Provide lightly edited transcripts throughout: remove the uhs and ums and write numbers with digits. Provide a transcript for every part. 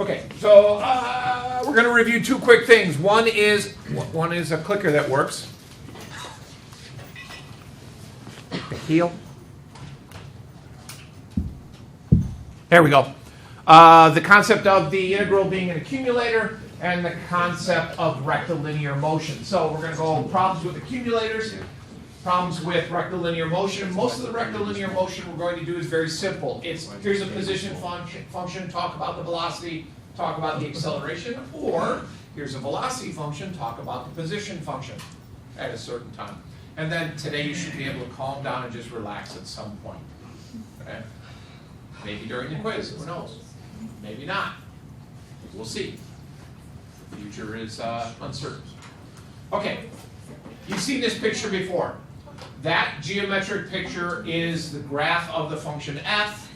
Okay, so we're going to review two quick things. One is a clicker that works. The heel. There we go. The concept of the integral being an accumulator and the concept of rectilinear motion. So we're going to go problems with accumulators, problems with rectilinear motion. Most of the rectilinear motion we're going to do is very simple. It's here's a position function, talk about the velocity, talk about the acceleration, or here's a velocity function, talk about the position function at a certain time. And then today you should be able to calm down and just relax at some point. Okay? Maybe during the quiz, who knows? Maybe not. We'll see. The future is uncertain. Okay, you've seen this picture before. That geometric picture is the graph of the function f,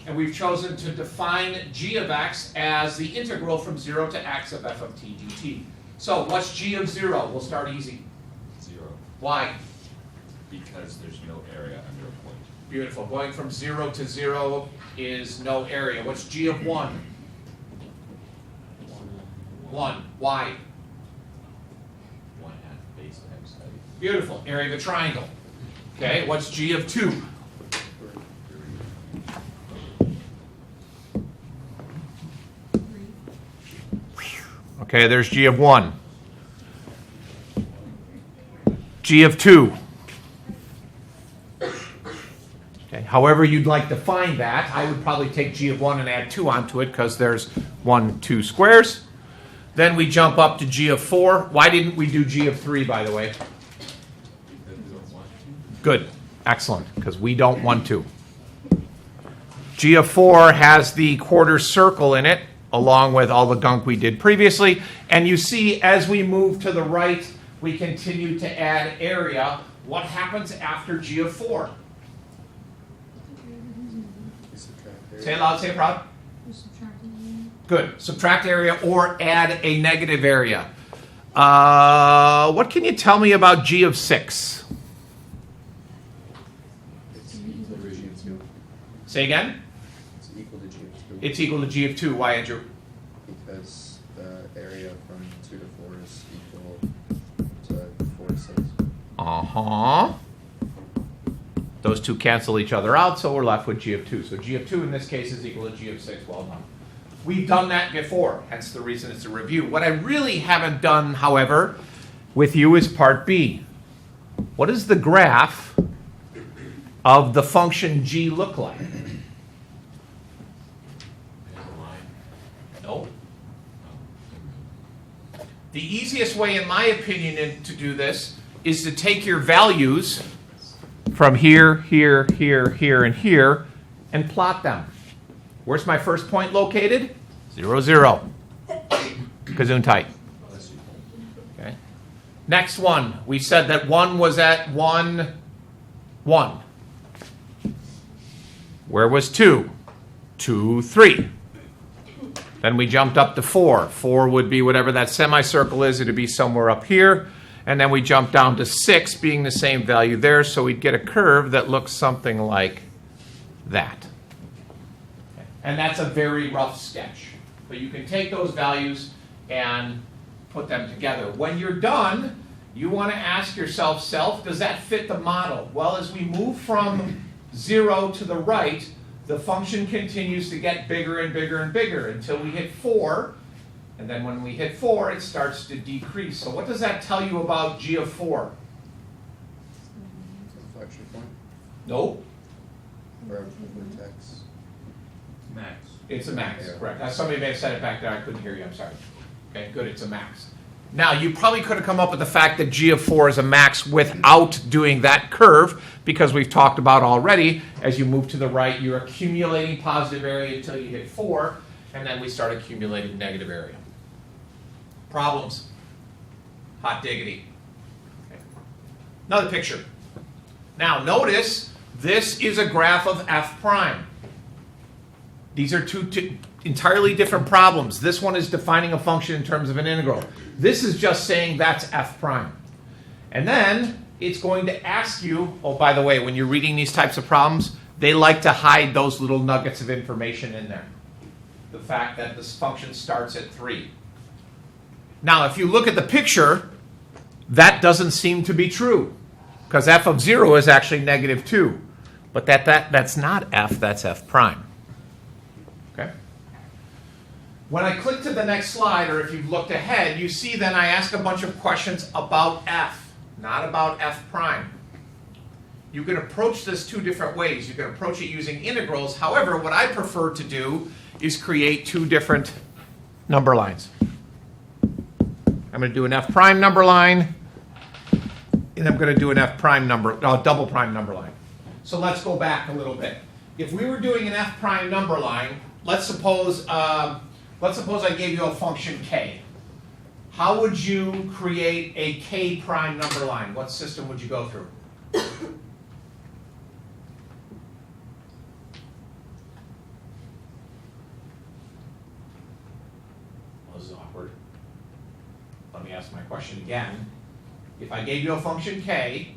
and we've chosen to define g of x as the integral from 0 to x of f of t dt. So what's g of 0? We'll start easy. 0. Why? Because there's no area under a point. Beautiful. Going from 0 to 0 is no area. What's g of 1? 1. Why? 1/2 base times height. Beautiful. Area of a triangle. Okay, what's g of 2? Okay, there's g of 1. G of 2. Okay, however you'd like to find that, I would probably take g of 1 and add 2 onto it because there's 1, 2 squares. Then we jump up to g of 4. Why didn't we do g of 3, by the way? Good. Excellent, because we don't want to. G of 4 has the quarter circle in it, along with all the gunk we did previously. And you see, as we move to the right, we continue to add area. What happens after g of 4? Say it loud, say it proud. Good. Subtract area or add a negative area. What can you tell me about g of 6? It's equal to g of 2. Say again? It's equal to g of 2. It's equal to g of 2. Why, Andrew? Because the area from 2 to 4 is equal to 4 to 6. Uh-huh. Those two cancel each other out, so we're left with g of 2. So g of 2 in this case is equal to g of 6. Well done. We've done that before, hence the reason it's a review. What I really haven't done, however, with you is part B. What does the graph of the function g look like? No. The easiest way, in my opinion, to do this is to take your values from here, here, here, here, and here, and plot them. Where's my first point located? 0, 0. Gesundheit. Okay. Next one, we said that 1 was at 1, 1. Where was 2? 2, 3. Then we jumped up to 4. 4 would be whatever that semicircle is. It would be somewhere up here. And then we jumped down to 6, being the same value there. So we'd get a curve that looks something like that. And that's a very rough sketch. But you can take those values and put them together. When you're done, you want to ask yourself, does that fit the model? Well, as we move from 0 to the right, the function continues to get bigger and bigger and bigger until we hit 4. And then when we hit 4, it starts to decrease. So what does that tell you about g of 4? Inflection point? Nope. Or vertex? Max. It's a max, Yeah. correct. Somebody may have said it back there. I couldn't hear you. I'm sorry. Okay, good. It's a max. Now, you probably could have come up with the fact that g of 4 is a max without doing that curve, because we've talked about already, as you move to the right, you're accumulating positive area until you hit 4, and then we start accumulating negative area. Problems? Hot diggity. Okay. Another picture. Now, notice this is a graph of f prime. These are two entirely different problems. This one is defining a function in terms of an integral. This is just saying that's f prime. And then it's going to ask you, oh, by the way, when you're reading these types of problems, they like to hide those little nuggets of information in there. the fact that this function starts at 3. Now, if you look at the picture, that doesn't seem to be true, because f of 0 is actually negative 2. But that's not f, that's f prime. Okay? When I click to the next slide, or if you've looked ahead, you see then I ask a bunch of questions about f, not about f prime. You can approach this two different ways. You can approach it using integrals. However, what I prefer to do is create two different number lines. I'm going to do an f prime number line, and I'm going to do an f prime double prime number line. So let's go back a little bit. If we were doing an f prime number line, let's suppose I gave you a function k. How would you create a k prime number line? What system would you go through? Well, this is awkward. Let me ask my question again. If I gave you a function k,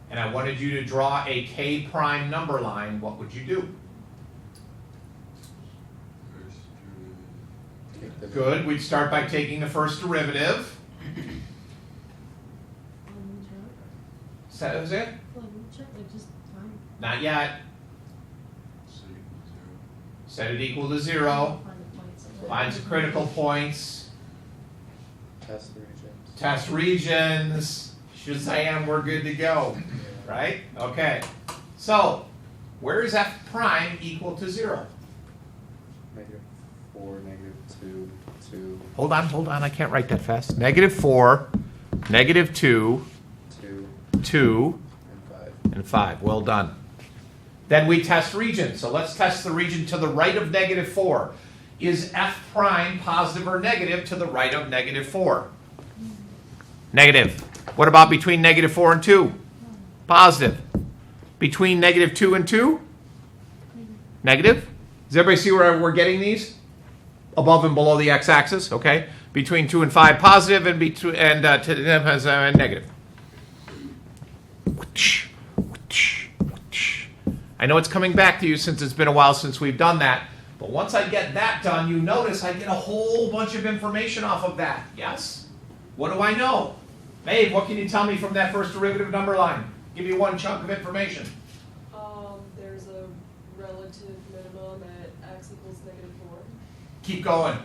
and I wanted you to draw a k prime number line, what would you do? Good. We'd start by taking the first derivative. That was it? Not yet. Set it equal to 0. Find the critical points. Test the regions. Test regions. Shazam, we're good to go. Right? Okay. So, where is f prime equal to 0? -4, -2, 2. Hold on. I can't write that fast. -4, -2, 2, 2, and 5. and 5. Well done. Then we test region. So let's test the region to the right of -4. Is f prime positive or negative to the right of -4? Negative. What about between -4 and 2? Positive. Between -2 and 2? Negative. Does everybody see where we're getting these? Above and below the x-axis, okay? Between 2 and 5, positive, and to them has negative. I know it's coming back to you since it's been a while since we've done that, but once I get that done, you notice I get a whole bunch of information off of that. Yes? What do I know? Maeve, what can you tell me from that first derivative number line? Give me one chunk of information. There's a relative minimum at x equals -4. Keep going.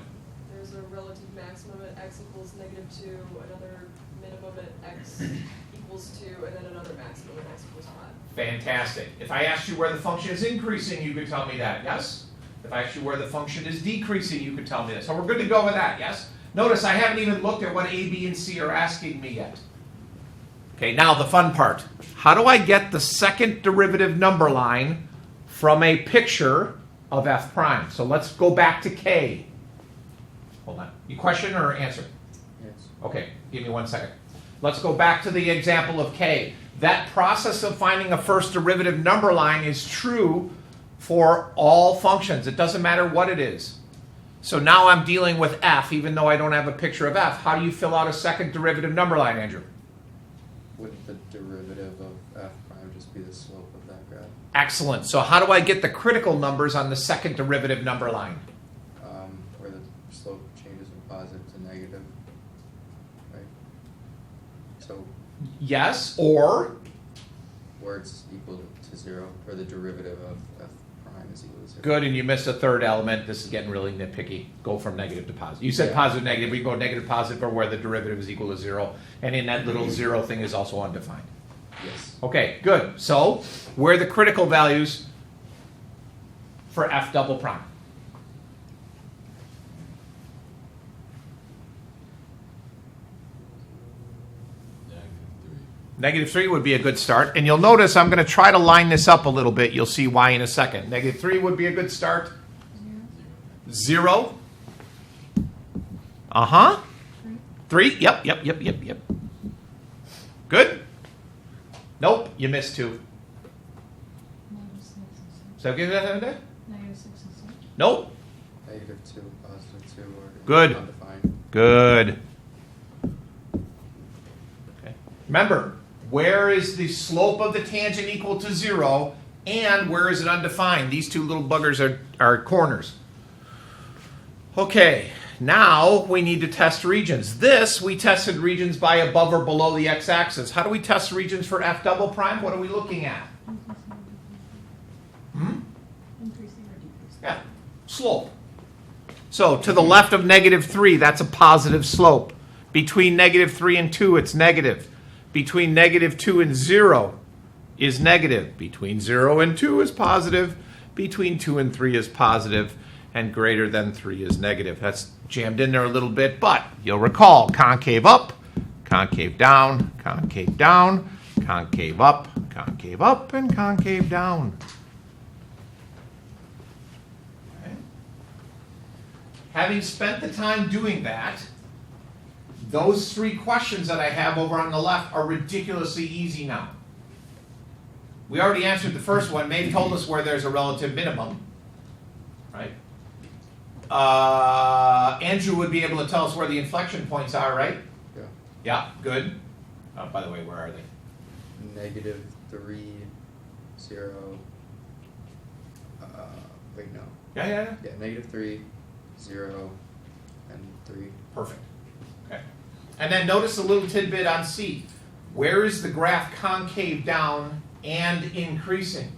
There's a relative maximum at x equals -2, another minimum at x equals 2, and then another maximum at x equals 5. Fantastic. If I asked you where the function is increasing, you could tell me that, yes? If I asked you where the function is decreasing, you could tell me that. So we're good to go with that, yes? Notice I haven't even looked at what A, B, and C are asking me yet. Okay, now the fun part. How do I get the second derivative number line from a picture of f prime? So let's go back to k. Hold on. You question or answer? Yes. Okay, give me 1 second. Let's go back to the example of k. That process of finding a first derivative number line is true for all functions. It doesn't matter what it is. So now I'm dealing with f, even though I don't have a picture of f. How do you fill out a second derivative number line, Andrew? Would the derivative of f prime just be the slope of that graph? Excellent. So how do I get the critical numbers on the second derivative number line? Where the slope changes from positive to negative, right? So Yes, or? where it's equal to 0, or the derivative of f prime is equal to 0. Good, and you missed a third element. This is getting really nitpicky. Go from negative to positive. You said Yeah. positive, negative. We go negative, positive, or where the derivative is equal to 0. And in that little 0 thing is also undefined. Yes. Okay, good. So, where are the critical values for f double prime? -3 would be a good start. And you'll notice I'm going to try to line this up a little bit. You'll see why in a second. -3 would be a good start. 0. Uh-huh. 3. Yep. Good. Nope, you missed 2. So give that -6 and 6. Nope. -2, +2, or Good. undefined. Good. Okay. Remember, where is the slope of the tangent equal to 0, and where is it undefined? These two little buggers are corners. Okay, now we need to test regions. This, we tested regions by above or below the x-axis. How do we test regions for f double prime? What are we looking at? Increasing or decreasing? Yeah, slope. So to the left of -3, that's a positive slope. Between -3 and 2, it's negative. Between -2 and 0 is negative. Between 0 and 2 is positive. Between 2 and 3 is positive. And greater than 3 is negative. That's jammed in there a little bit, but you'll recall concave up, concave down, concave down, concave up, and concave down. Okay. Having spent the time doing that, those 3 questions that I have over on the left are ridiculously easy now. We already answered the first one. Maeve told us where there's a relative minimum, right? Andrew would be able to tell us where the inflection points are, right? Yeah. Yeah, good. By the way, where are they? -3, 0. Wait, no. Yeah. Yeah, -3, 0, and 3. Perfect. Okay. And then notice a little tidbit on C. Where is the graph concave down and increasing?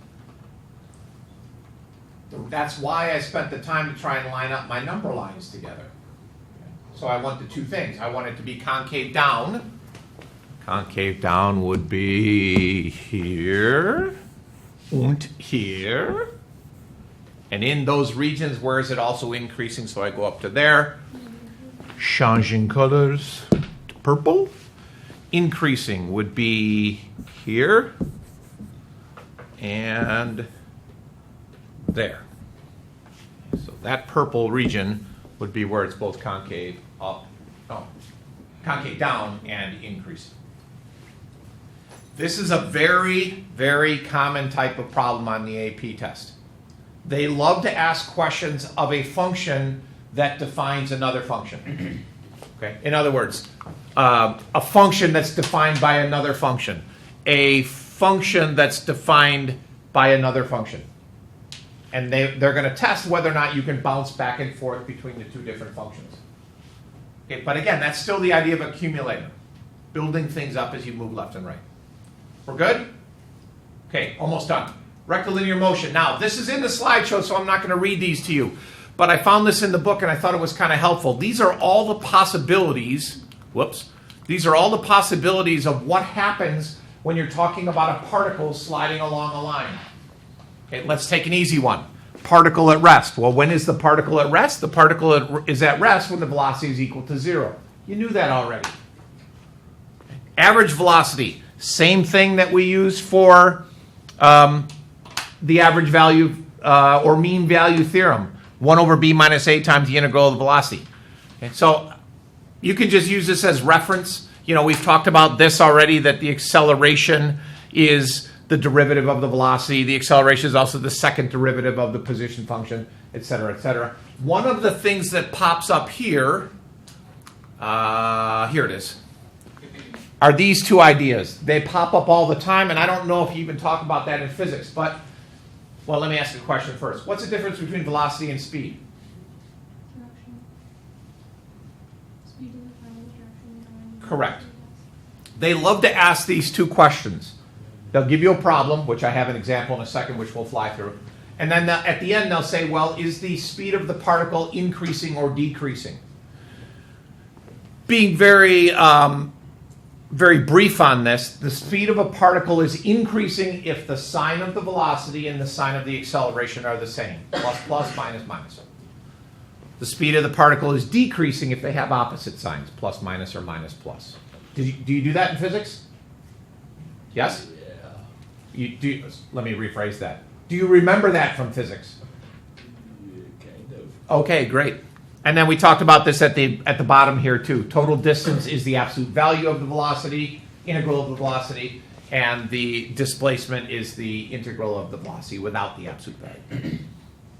That's why I spent the time to try and line up my number lines together. So I wanted 2 things. I want it to be concave down. Concave down would be here and here. And in those regions, where is it also increasing? So I go up to there. Changing colors to purple. Increasing would be here and there. So that purple region would be where it's both concave concave down and increasing. This is a very, very common type of problem on the AP test. They love to ask questions of a function that defines another function. Okay? In other words, a function that's defined by another function. A function that's defined by another function. And they're going to test whether or not you can bounce back and forth between the 2 different functions. Okay, but again, that's still the idea of accumulator. Building things up as you move left and right. We're good? Okay, almost done. Rectilinear motion. Now, this is in the slideshow, so I'm not going to read these to you. But I found this in the book, and I thought it was kind of helpful. These are all the possibilities. These are all the possibilities of what happens when you're talking about a particle sliding along a line. Okay, let's take an easy one. Particle at rest. Well, when is the particle at rest? The particle is at rest when the velocity is equal to 0. You knew that already. Average velocity. Same thing that we use for the average value or mean value theorem. 1 over b minus a times the integral of the velocity. Okay, so you can just use this as reference. You know, we've talked about this already, that the acceleration is the derivative of the velocity. The acceleration is also the second derivative of the position function, et cetera, et cetera. One of the things that pops up here, here it is, are these 2 ideas. They pop up all the time, and I don't know if you even talk about that in physics, but, well, let me ask you a question first. What's the difference between velocity and speed? Direction. Speed in the final direction. Correct. They love to ask these 2 questions. They'll give you a problem, which I have an example in a second, which we'll fly through. And then at the end, they'll say, well, is the speed of the particle increasing or decreasing? Being very, very brief on this, the speed of a particle is increasing if the sign of the velocity and the sign of the acceleration are the same. Plus, plus, minus, minus. The speed of the particle is decreasing if they have opposite signs. Plus, minus, or minus, plus. Do you do that in physics? Yes? Let me rephrase that. Do you remember that from physics? Kind of. Okay, great. And then we talked about this at the bottom here too. Total distance is the absolute value of the velocity, integral of the velocity, and the displacement is the integral of the velocity without the absolute value.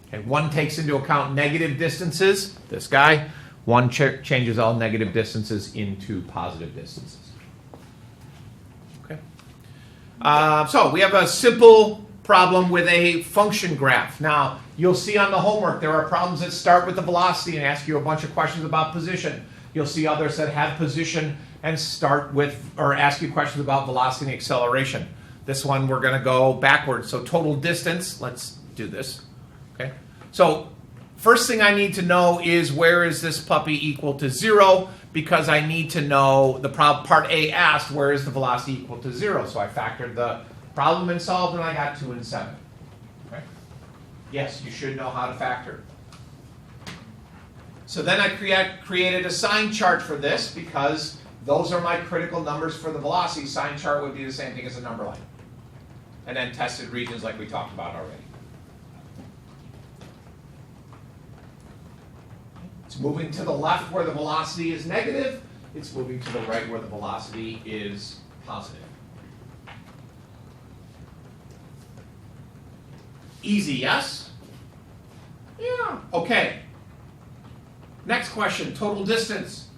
Okay, one takes into account negative distances, this guy. One changes all negative distances into positive distances. Okay. So we have a simple problem with a function graph. Now, you'll see on the homework there are problems that start with the velocity and ask you a bunch of questions about position. You'll see others that have position and start with, or ask you questions about velocity and acceleration. This one we're going to go backwards. So total distance, let's do this. Okay. So first thing I need to know is where is this puppy equal to 0, because I need to know the part A asked where is the velocity equal to 0. So I factored the problem and solved, and I got 2 and 7. Okay. Yes, you should know how to factor. So then I created a sign chart for this, because those are my critical numbers for the velocity. Sign chart would be the same thing as a number line. And then tested regions like we talked about already. It's moving to the left where the velocity is negative. It's moving to the right where the velocity is positive. Easy, yes? Yeah. Okay. Next question, total distance.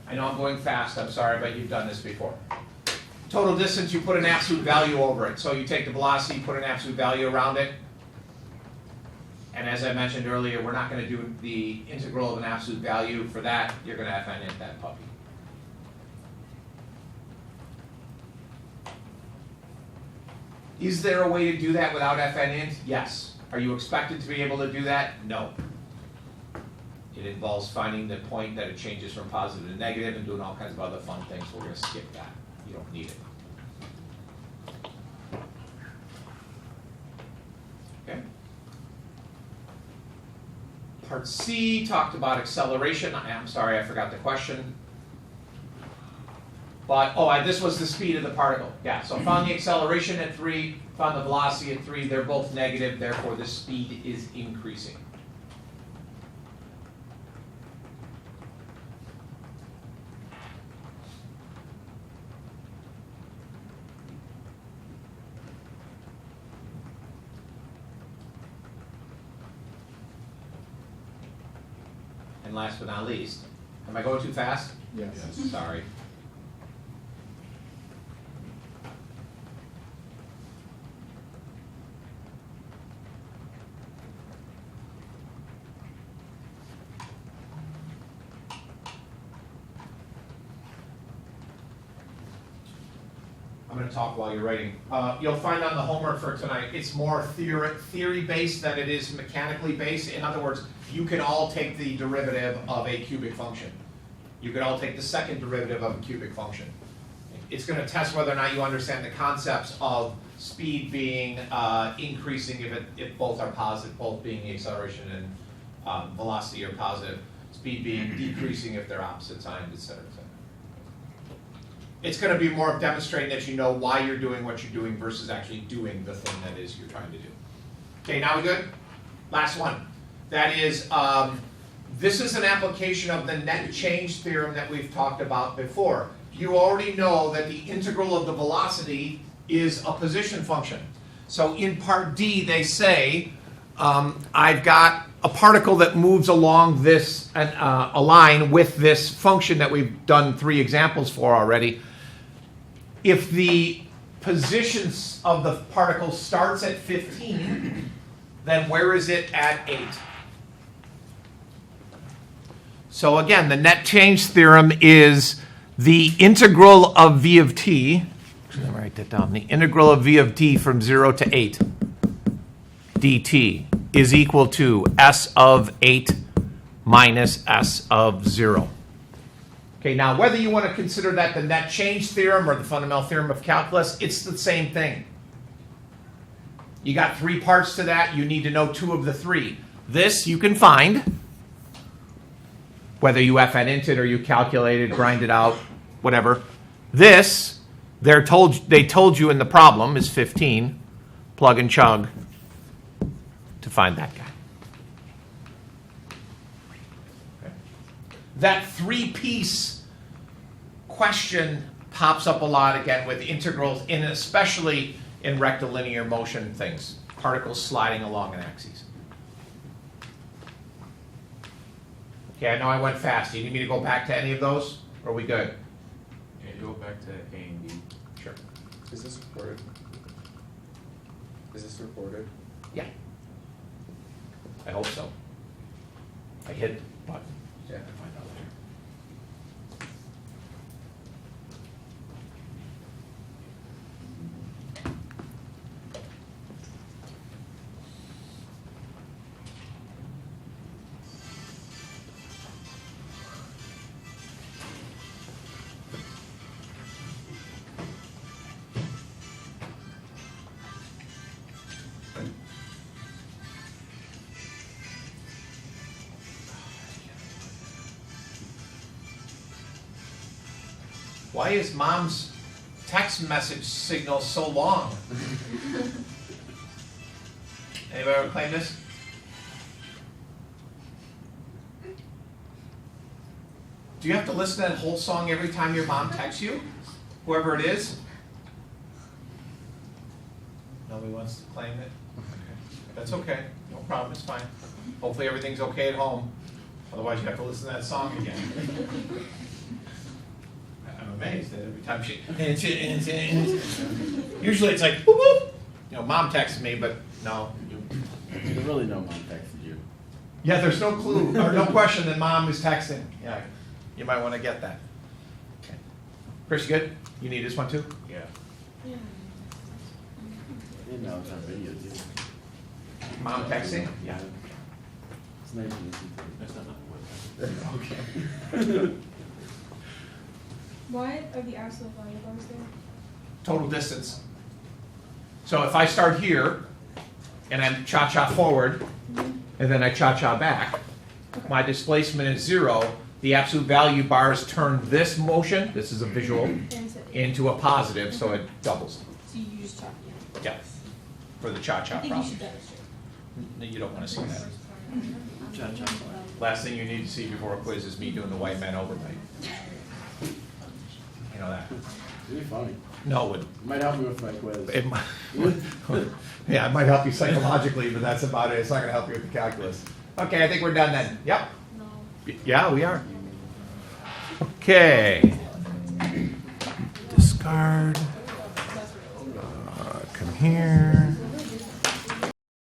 I know I'm going fast, I'm sorry, but you've done this before. Total distance, you put an absolute value over it. So you take the velocity, put an absolute value around it. And as I mentioned earlier, we're not going to do the integral of an absolute value. For that, you're going to have to int that puppy. Is there a way to do that without fnint? Yes. Are you expected to be able to do that? No. It involves finding the point that it changes from positive to negative and doing all kinds of other fun things. We're going to skip that. You don't need it. Okay. Part C talked about acceleration. I'm sorry, I forgot the question. But, this was the speed of the particle. Yeah, so found the acceleration at 3, found the velocity at 3. They're both negative, therefore the speed is increasing. And last but not least, am I going too fast? Yes. Sorry. I'm going to talk while you're writing. You'll find on the homework for tonight, it's more theory-based than it is mechanically based. In other words, you can all take the derivative of a cubic function. You could all take the second derivative of a cubic function. It's going to test whether or not you understand the concepts of speed being increasing if both are positive, both being the acceleration and velocity are positive, speed being decreasing if they're opposite signs, et cetera, et cetera. It's going to be more of demonstrating that you know why you're doing what you're doing versus actually doing the thing that is you're trying to do. Okay, now we good? Last one. That is, this is an application of the net change theorem that we've talked about before. You already know that the integral of the velocity is a position function. So in part D, they say, I've got a particle that moves along this, a line with this function that we've done 3 examples for already. If the position of the particle starts at 15, then where is it at 8? So again, the net change theorem is the integral of v of t. Let me write that down. The integral of v of t from 0 to 8 dt is equal to s of 8 minus s of 0. Okay, now whether you want to consider that the net change theorem or the fundamental theorem of calculus, it's the same thing. You got 3 parts to that. You need to know 2 of the 3. This you can find, whether you fnint it or you calculate it, grind it out, whatever. This, they told you in the problem is 15. Plug and chug to find that guy. Okay. That 3-piece question pops up a lot again with integrals, and especially in rectilinear motion things, particles sliding along an axis. Okay, I know I went fast. Do you need me to go back to any of those? Or are we good? Yeah, go back to A and B. Sure. Is this recorded? Is this recorded? Yeah. I hope so. I hit the button. Yeah. I'll find out later. Why is mom's text message signal so long? Anybody ever claim this? Do you have to listen to that whole song every time your mom texts you? Whoever it is? Nobody wants to claim it? That's okay, no problem, it's fine. Hopefully everything's okay at home. Otherwise you have to listen to that song again. I'm amazed that every time she, usually it's like, whoop, whoop. You know, mom texted me, but no. You really know mom texted you. Yeah, there's no clue, or no question that mom is texting. Yeah, you might want to get that. Okay. Chris, you good? You need this one too? Yeah. Yeah. I didn't know it was on video, too. Mom texting? Yeah. It's nice to listen to. That's not what. Okay. Why are the absolute value bars there? Total distance. So if I start here, and I'm cha-cha forward, and then I cha-cha back, my displacement is 0. The absolute value bars turn this motion, this is a visual, And so, into a positive, so it doubles. so you just chalk it. Yeah, for the cha-cha I think you problem. should demonstrate. No, you don't want to see that. Cha-cha. Last thing you need to see before a quiz is me doing the white man overnight. You know that? It's really funny. No, it wouldn't. It might help me with my quiz. It might, yeah, it might help you psychologically, but that's about it. It's not going to help you with the calculus. Okay, I think we're done then. Yep. No. Yeah, we are. Okay. Discard. Come here.